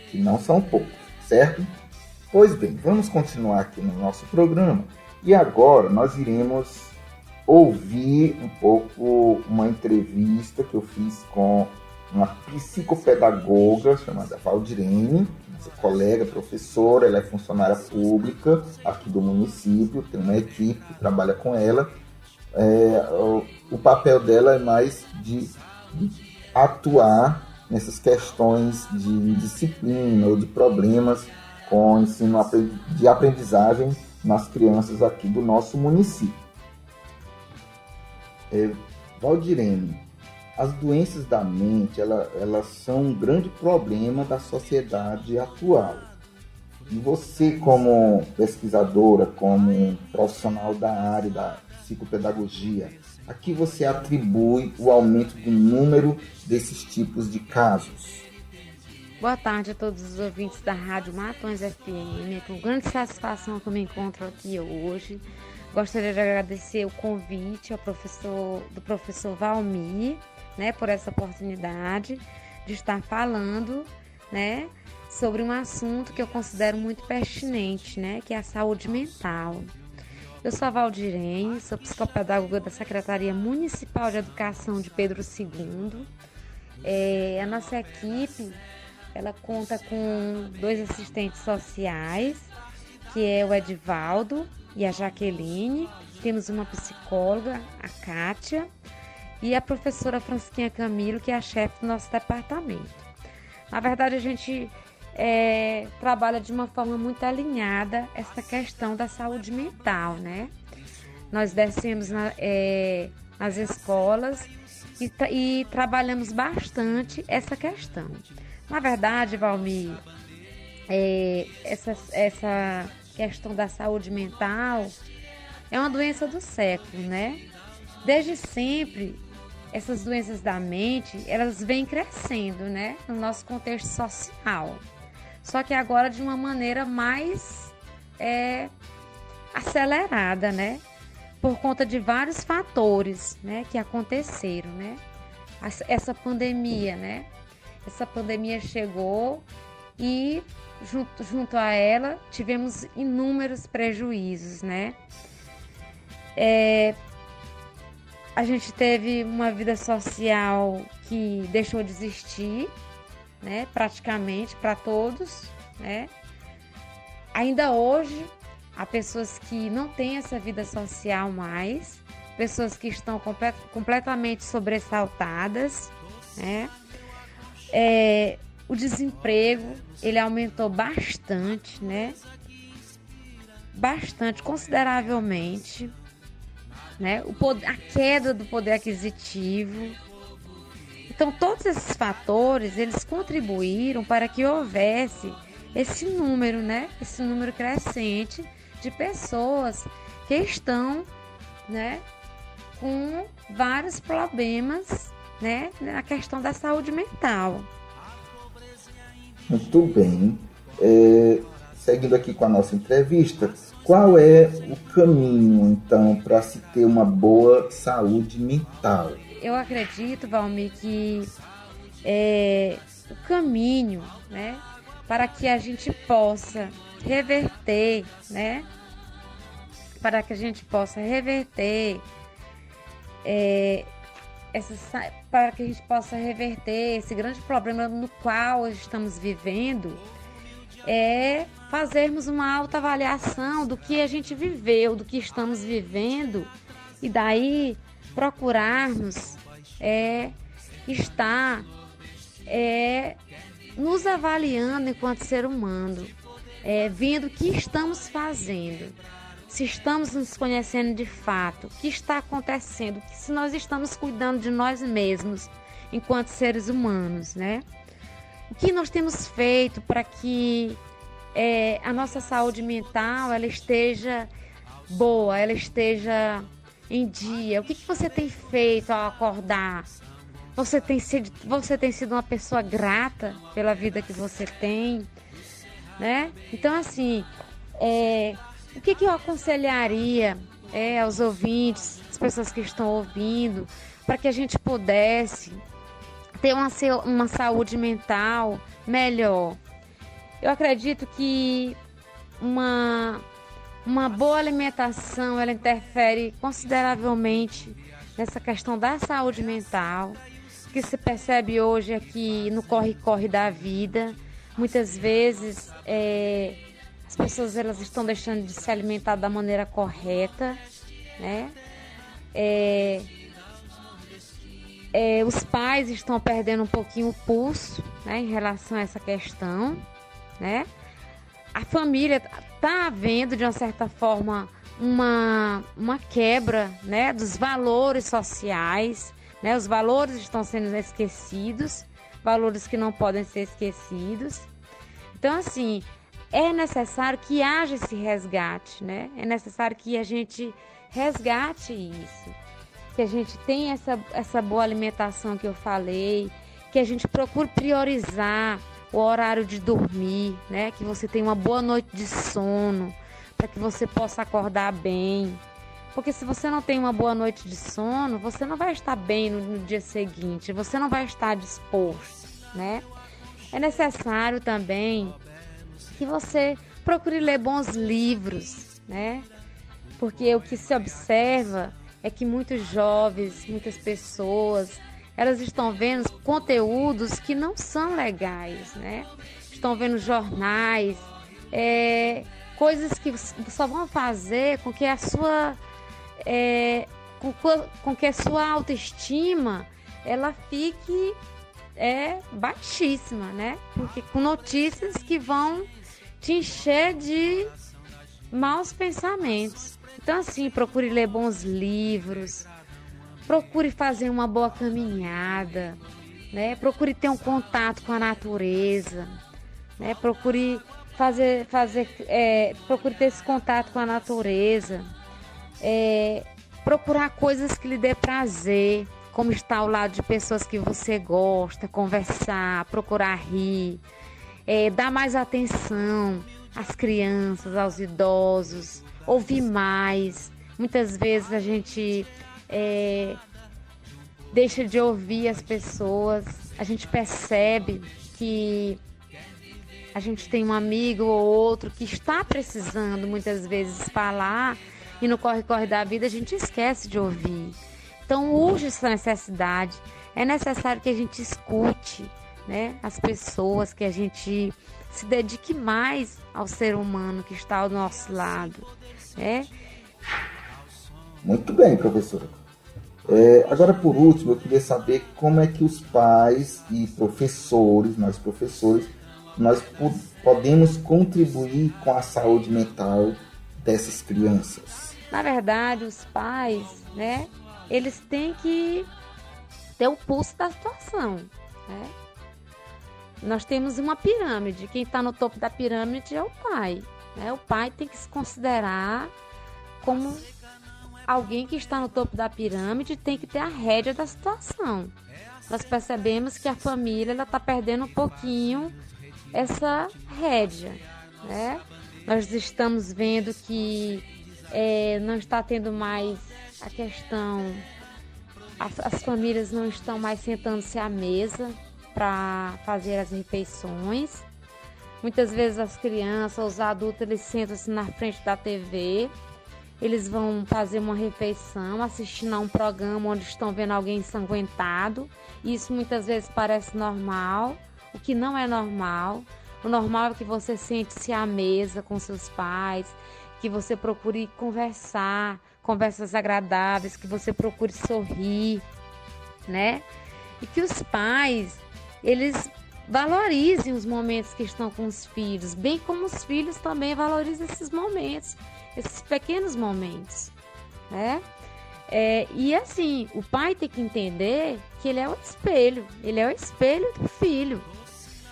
que não são poucos, certo? Pois bem, vamos continuar aqui no nosso programa e agora nós iremos ouvir um pouco uma entrevista que eu fiz com uma psicopedagoga chamada Valdirene, nossa colega, professora, ela é funcionária pública aqui do município, tem uma equipe que trabalha com ela. O papel dela é mais de atuar nessas questões de disciplina ou de problemas com o ensino de aprendizagem nas crianças aqui do nosso município. Valdirene, as doenças da mente, elas são um grande problema da sociedade atual. E você, como pesquisadora, como profissional da área da psicopedagogia, a que você atribui o aumento do número desses tipos de casos? Boa tarde a todos os ouvintes da Rádio Matões FM. É com grande satisfação que eu me encontro aqui hoje. Gostaria de agradecer o convite do professor Valmir, né, por essa oportunidade de estar falando, né, sobre um assunto que eu considero muito pertinente, né, que é a saúde mental. Eu sou a Valdirene, sou psicopedagoga da Secretaria Municipal de Educação de Pedro II. A nossa equipe, ela conta com 2 assistentes sociais, que é o Edivaldo e a Jaqueline. Temos uma psicóloga, a Kátia, e a professora Francisquinha Camilo, que é a chefe do nosso departamento. Na verdade, a gente trabalha de uma forma muito alinhada essa questão da saúde mental, né? Nós descemos nas escolas e trabalhamos bastante essa questão. Na verdade, Valmir, essa questão da saúde mental é uma doença do século, né? Desde sempre, essas doenças da mente, elas vêm crescendo, né, no nosso contexto social. Só que agora de uma maneira mais acelerada, né, por conta de vários fatores, né, que aconteceram, né. Essa pandemia, né, essa pandemia chegou e junto a ela tivemos inúmeros prejuízos, né. A gente teve uma vida social que deixou de existir, né, praticamente para todos, né. Ainda hoje, há pessoas que não têm essa vida social mais, pessoas que estão completamente sobressaltadas, né. O desemprego, ele aumentou bastante, né, bastante, consideravelmente, né? A queda do poder aquisitivo. Então, todos esses fatores, eles contribuíram para que houvesse esse número, né? Esse número crescente de pessoas que estão, né, com vários problemas, né, na questão da saúde mental. Muito bem. Seguindo aqui com a nossa entrevista, qual é o caminho, então, para se ter uma boa saúde mental? Eu acredito, Valmir, que o caminho, né, para que a gente possa reverter, né, para que a gente possa reverter esse grande problema no qual estamos vivendo, é fazermos uma autoavaliação do que a gente viveu, do que estamos vivendo, e daí procurarmos estar nos avaliando enquanto ser humano, vendo o que estamos fazendo, se estamos nos conhecendo de fato, o que está acontecendo, se nós estamos cuidando de nós mesmos enquanto seres humanos, né? O que nós temos feito para que a nossa saúde mental ela esteja boa, ela esteja em dia? O que você tem feito ao acordar? Você tem sido uma pessoa grata pela vida que você tem, né? Então, assim, o que eu aconselharia aos ouvintes, as pessoas que estão ouvindo, para que a gente pudesse ter uma saúde mental melhor? Eu acredito que uma boa alimentação, ela interfere consideravelmente nessa questão da saúde mental. O que se percebe hoje é que no corre-corre da vida, muitas vezes as pessoas elas estão deixando de se alimentar da maneira correta, né? Os pais estão perdendo um pouquinho o pulso, né, em relação a essa questão, né? A família está havendo, de uma certa forma, uma quebra, né, dos valores sociais, né? Os valores estão sendo esquecidos, valores que não podem ser esquecidos. Então, assim, é necessário que haja esse resgate, né? É necessário que a gente resgate isso, que a gente tenha essa boa alimentação que eu falei, que a gente procure priorizar o horário de dormir, né? Que você tenha uma boa noite de sono, para que você possa acordar bem. Porque se você não tem uma boa noite de sono, você não vai estar bem no dia seguinte, você não vai estar disposto, né? É necessário também que você procure ler bons livros, né? Porque o que se observa é que muitos jovens, muitas pessoas, elas estão vendo conteúdos que não são legais, né? Estão vendo jornais, coisas que só vão fazer com que a sua com que a sua autoestima ela fique baixíssima, né? Porque com notícias que vão te encher de maus pensamentos. Então, assim, procure ler bons livros, procure fazer uma boa caminhada, né? Procure ter um contato com a natureza, né? Procure procure ter esse contato com a natureza, procurar coisas que lhe dê prazer, como estar ao lado de pessoas que você gosta, conversar, procurar rir, dar mais atenção às crianças, aos idosos, ouvir mais. Muitas vezes a gente deixa de ouvir as pessoas, a gente percebe que a gente tem um amigo ou outro que está precisando muitas vezes falar e no corre-corre da vida a gente esquece de ouvir. Então urge essa necessidade, é necessário que a gente escute, né, as pessoas, que a gente se dedique mais ao ser humano que está ao nosso lado, né? Muito bem, professora. Agora, por último, eu queria saber como é que os pais e professores, nós podemos contribuir com a saúde mental dessas crianças. Na verdade, os pais, né, eles têm que ter o pulso da situação, né? Nós temos uma pirâmide, quem está no topo da pirâmide é o pai, né? O pai tem que se considerar como alguém que está no topo da pirâmide, tem que ter a rédea da situação. Nós percebemos que a família está perdendo um pouquinho essa rédea, né? Nós estamos vendo que não está tendo mais a questão, as famílias não estão mais sentando-se à mesa para fazer as refeições. Muitas vezes as crianças, os adultos, eles sentam-se na frente da TV, eles vão fazer uma refeição, assistindo a um programa onde estão vendo alguém ensanguentado. Isso muitas vezes parece normal, o que não é normal. O normal é que você sente-se à mesa com seus pais, que você procure conversar, conversas agradáveis, que você procure sorrir, né? E que os pais, eles valorizem os momentos que estão com os filhos, bem como os filhos também valorizam esses momentos, esses pequenos momentos, né? E assim, o pai tem que entender que ele é o espelho do filho.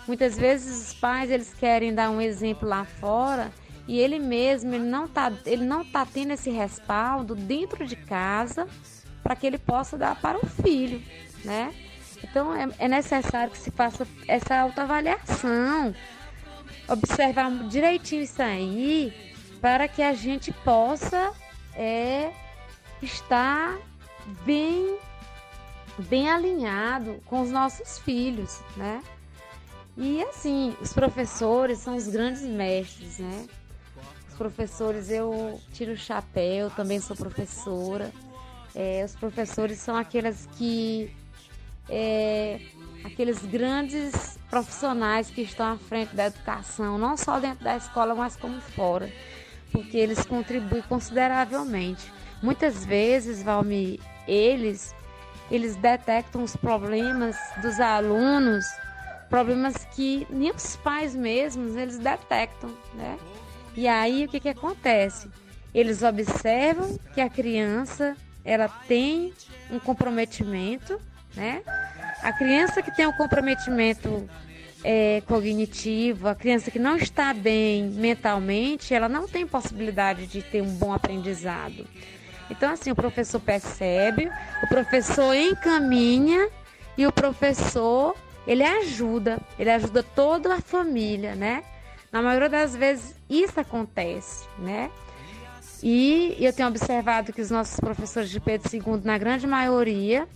Muitas vezes os pais, eles querem dar um exemplo lá fora e ele mesmo, ele não tá tendo esse respaldo dentro de casa para que ele possa dar para o filho, né? Então é necessário que se faça essa autoavaliação, observar direitinho isso aí, para que a gente possa estar bem alinhado com os nossos filhos, né? E assim, os professores são os grandes mestres, né? Os professores, eu tiro o chapéu, também sou professora. Os professores são aqueles grandes profissionais que estão à frente da educação, não só dentro da escola, mas como fora, porque eles contribuem consideravelmente. Muitas vezes, Valmir, eles detectam os problemas dos alunos, problemas que nem os pais mesmos eles detectam, né? E aí o que acontece? Eles observam que a criança ela tem um comprometimento, né? A criança que tem um comprometimento cognitivo, a criança que não está bem mentalmente, ela não tem possibilidade de ter um bom aprendizado. Então, assim, o professor percebe, o professor encaminha e o professor, ele ajuda toda a família, né? Na maioria das vezes isso acontece, né? E eu tenho observado que os nossos professores de Pedro II, na grande maioria,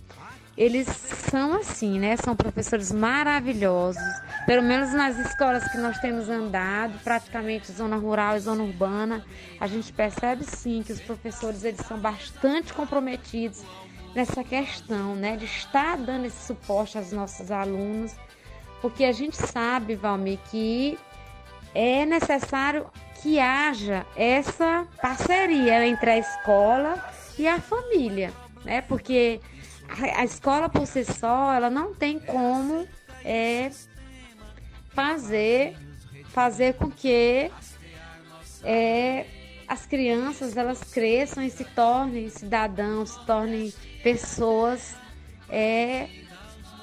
eles são assim, né? São professores maravilhosos. Pelo menos nas escolas que nós temos andado, praticamente zona rural e zona urbana, a gente percebe sim que os professores eles são bastante comprometidos nessa questão, né? De estar dando esse suporte aos nossos alunos, porque a gente sabe, Valmir, que é necessário que haja essa parceria entre a escola e a família, né? Porque a escola por si só, ela não tem como fazer com que as crianças elas cresçam e se tornem cidadãos, se tornem pessoas,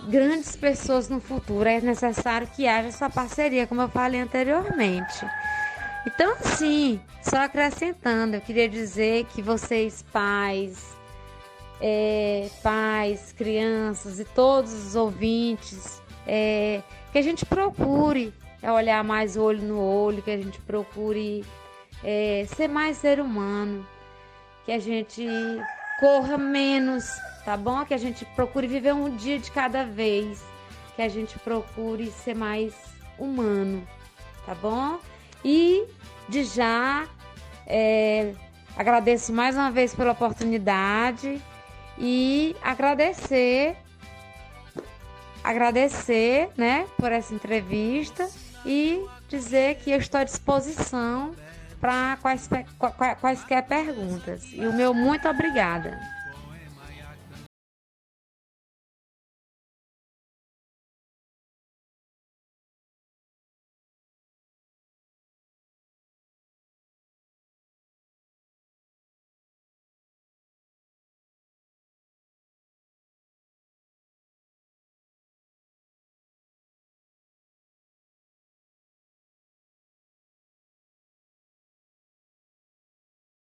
grandes pessoas no futuro. É necessário que haja essa parceria, como eu falei anteriormente. Então, assim, só acrescentando, eu queria dizer que vocês, pais, crianças e todos os ouvintes, que a gente procure olhar mais olho no olho, que a gente procure ser mais ser humano, que a gente corra menos, tá bom? Que a gente procure viver um dia de cada vez, que a gente procure ser mais humano, tá bom? E de já agradeço mais uma vez pela oportunidade e agradecer, né, por essa entrevista e dizer que eu estou à disposição para quaisquer perguntas. E o meu muito obrigada.